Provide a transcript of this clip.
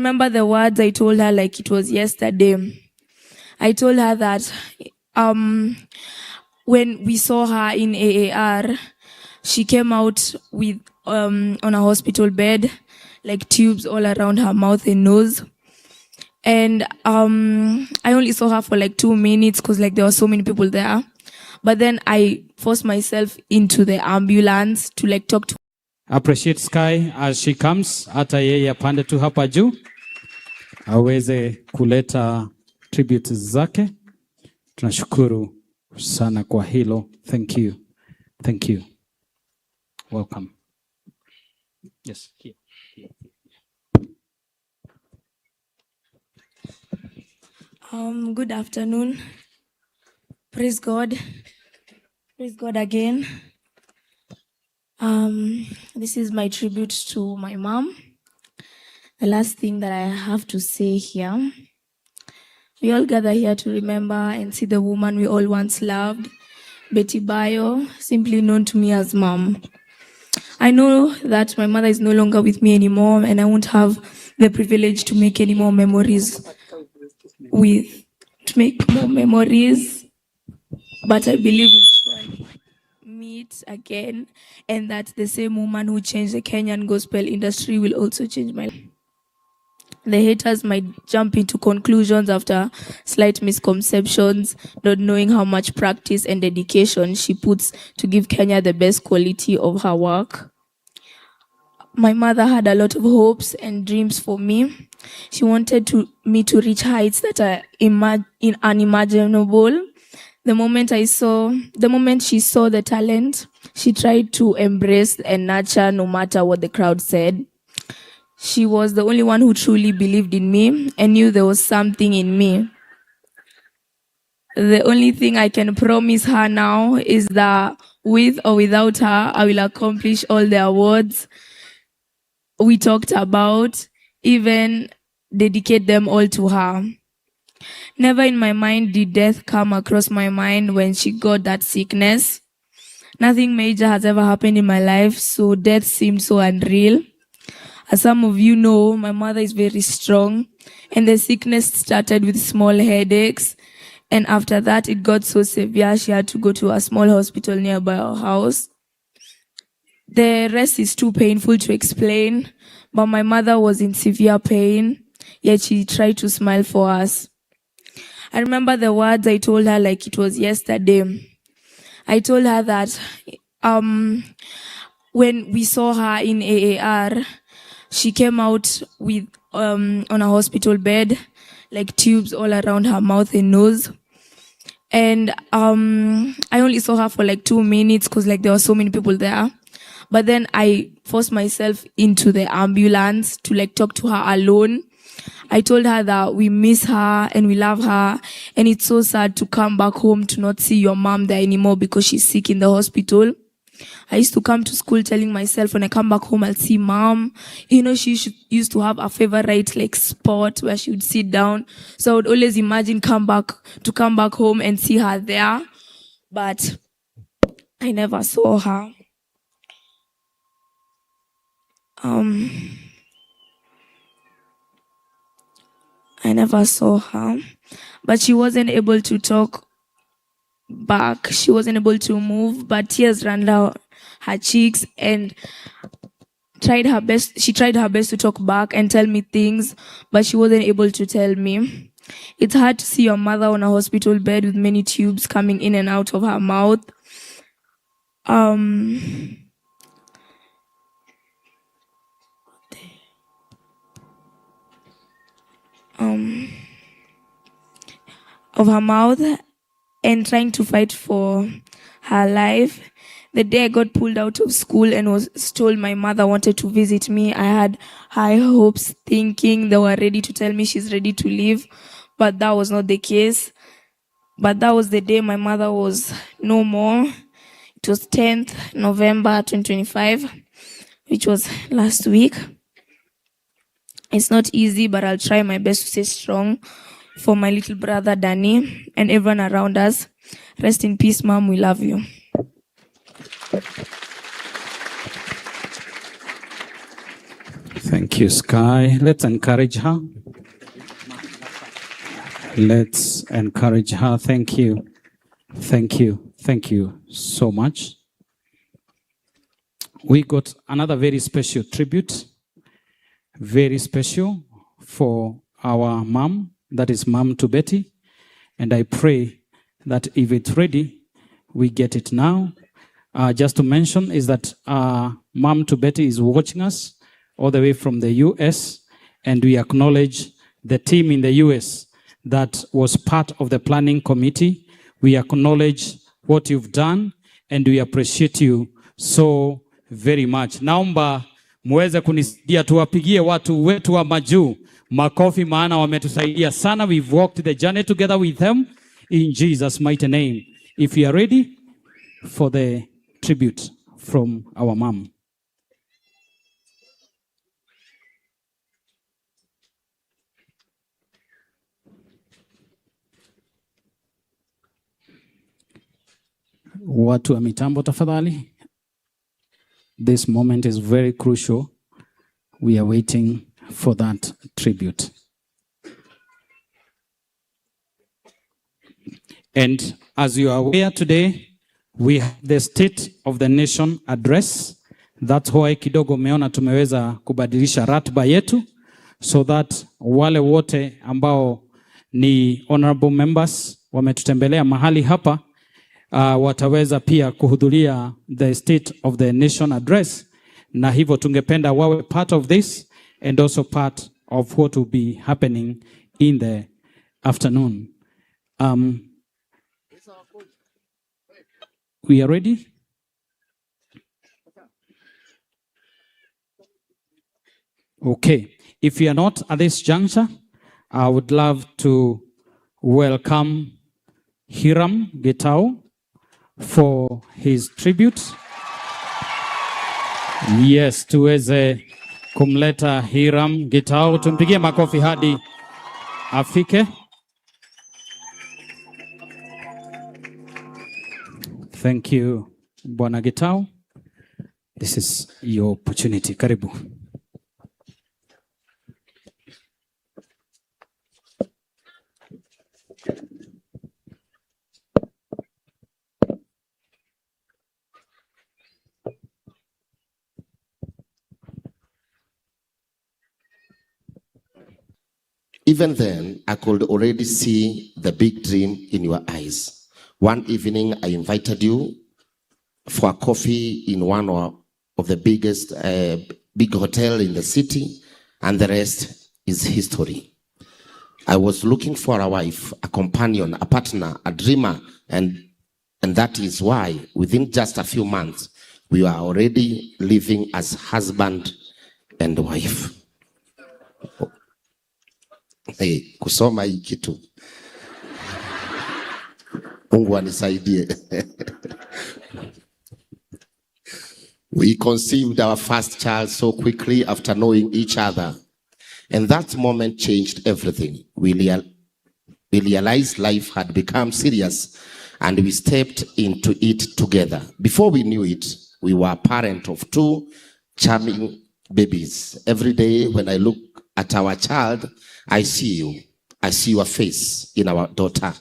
Remember the words I told her like it was yesterday. I told her that when we saw her in AAR, she came out with on a hospital bed, like tubes all around her mouth and nose. And I only saw her for like 2 minutes because like there were so many people there. But then I forced myself into the ambulance to like talk to. Appreciate Sky as she comes, hata yeye apande tu hapa juu aweze kuleta tributes zake. Tunashukuru sana kwa hilo. Thank you. Thank you. Welcome. Yes, here. Good afternoon. Praise God. Praise God again. This is my tribute to my mom. The last thing that I have to say here. We all gather here to remember and see the woman we all once loved, Bayo, simply known to me as Mom. I know that my mother is no longer with me anymore, and I won't have the privilege to make any more memories but I believe we'll surely meet again, and that the same woman who changed the Kenyan gospel industry will also change my life. The haters might jump into conclusions after slight misconceptions, not knowing how much practice and dedication she puts to give Kenya the best quality of her work. My mother had a lot of hopes and dreams for me. She wanted me to reach heights that are unimaginable. The moment she saw the talent, she tried to embrace and nurture no matter what the crowd said. She was the only one who truly believed in me and knew there was something in me. The only thing I can promise her now is that with or without her, I will accomplish all the awards we talked about, even dedicate them all to her. Never in my mind did death come across my mind when she got that sickness. Nothing major has ever happened in my life, so death seemed so unreal. As some of you know, my mother is very strong, and the sickness started with small headaches. And after that, it got so severe, she had to go to a small hospital nearby our house. The rest is too painful to explain, but my mother was in severe pain, yet she tried to smile for us. I remember the words I told her like it was yesterday. I told her that when we saw her in AAR, she came out with on a hospital bed, like tubes all around her mouth and nose. And I only saw her for like 2 minutes because like there were so many people there. But then I forced myself into the ambulance to like talk to her alone. I told her that we miss her and we love her, and it's so sad to come back home to not see your mom there anymore because she's sick in the hospital. I used to come to school telling myself when I come back home, I'll see mom. You know, she used to have a favorite like spot where she would sit down. So I would always imagine come back home and see her there. But I never saw her. I never saw her, but she wasn't able to talk back. She wasn't able to move, but tears ran down her cheeks and she tried her best to talk back and tell me things, but she wasn't able to tell me. It's hard to see your mother on a hospital bed with many tubes coming in and out of her mouth. Of her mouth and trying to fight for her life. The day I got pulled out of school and was told my mother wanted to visit me, I had high hopes thinking they were ready to tell me she's ready to leave, but that was not the case. But that was the day my mother was no more. It was 10th November 2025, which was last week. It's not easy, but I'll try my best to stay strong for my little brother, Danny, and everyone around us. Rest in peace, Mom. We love you. Thank you. Thank you, Sky. Let's encourage her. Let's encourage her. Thank you. Thank you. Thank you so much. We got another very special tribute. Very special for our mom. That is Mom to Betty. And I pray that if it's ready, we get it now. Just to mention is that Mom to Betty is watching us all the way from the US, and we acknowledge the team in the US that was part of the planning committee. We acknowledge what you've done, and we appreciate you so very much. Naomba muweze kunisaidia tuwapigie watu wetu wa majuu makofi, maana wametusaidia sana. We've walked the journey together with them in Jesus' mighty name. If you are ready for the tribute from our mom. Watu wa mitambo tafadhali. This moment is very crucial. We are waiting for that tribute. And as you are aware today, we have the State of the Nation address. That's why kidogo meona tumeweza kubadilisha ratiba yetu so that wale wote ambao ni honorable members wametutembelea mahali hapa wataweza pia kuhudhuria the State of the Nation address, na hivyo tungependa wawe part of this and also part of what will be happening in the afternoon. We are ready? Okay. If you are not at this juncture, I would love to welcome Hiram Getau for his tribute. Yes, tuweze kumleta Hiram Getau. Tumpigie makofi hadi afike. Thank you, Bwana Getau. This is your opportunity. Karibu. Even then, I could already see the big dream in your eyes. One evening, I invited you for a coffee in one of the biggest big hotel in the city, and the rest is history. I was looking for a wife, a companion, a partner, a dreamer, and that is why within just a few months, we are already living as husband and wife. Hey, kusoma hii kitu. Mungu anisaidie. We conceived our first child so quickly after knowing each other. And that moment changed everything. We realized life had become serious and we stepped into it together. Before we knew it, we were a parent of 2 charming babies. Every day when I look at our child, I see you. I see your face in our daughter.